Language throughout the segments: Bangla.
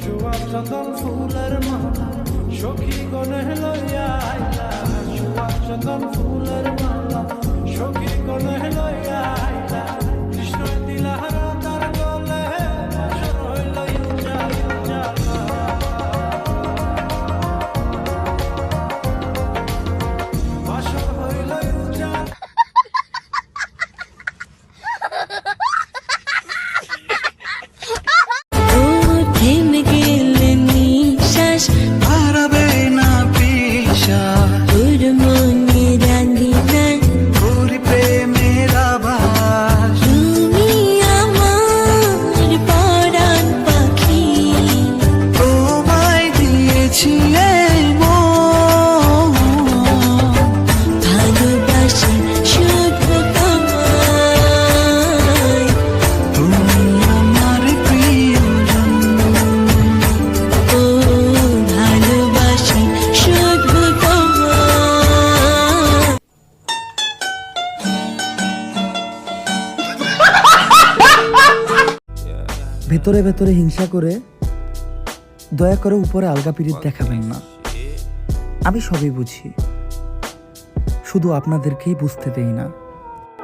চুয়া চন্দন ফুলের মালা সখী গনে লইয়া আইলা, চুয়া চন্দন ফুলের মালা সখী গনে লইয়া আইলা, কৃষ্ণ দিলা রাধার গলে বাসর হইল ইউজাল ইউজাল, বাসর হইল ইউজাল। ভেতরে ভেতরে হিংসা করে দয়া করে উপরে আলগা পিরিত দেখাবেন না। আমি সবই বুঝি, শুধু আপনাদেরকেই বুঝতে দেই না।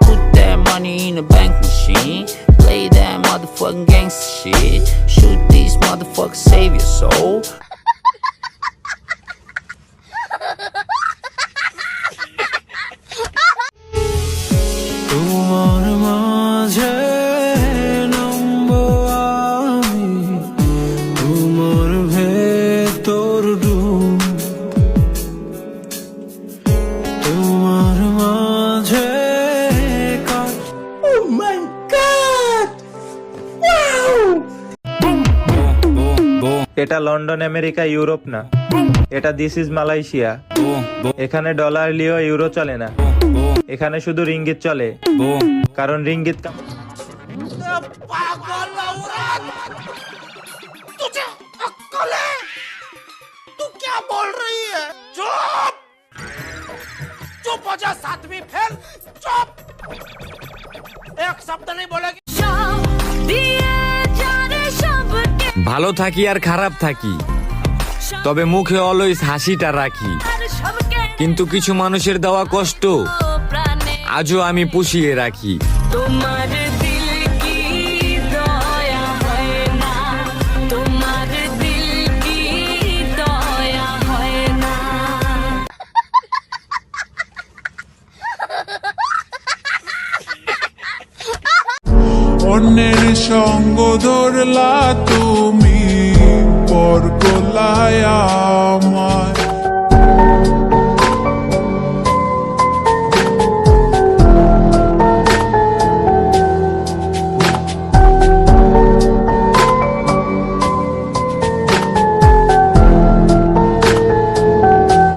Put that money in a bank machine, play that motherfucking gangster shit, shoot these motherfuckers, save your soul. তোমার মাঝে নামবো আমি, তোমার ভেতর ডুব, তোমার মাঝে Oh my God! এটা লন্ডন, আমেরিকা, ইউরোপ না, এটা দিস ইজ মালয়েশিয়া। এখানে ডলার লিও ইউরো চলে না, এখানে শুধু রিঙ্গিত চলে, কারণ রিঙ্গিত ভালো থাকি আর খারাপ থাকি, তবে মুখে অলওয়েজ হাসিটা রাখি। কিন্তু কিছু মানুষের দেওয়া কষ্ট আজও আমি পুষিয়ে রাখি। তোমার দিল কি দয়া হয় না, তোমার দিল কি দয়া হয় না। অন্যের সঙ্গ ধরলা তুমি পর গোলায়া।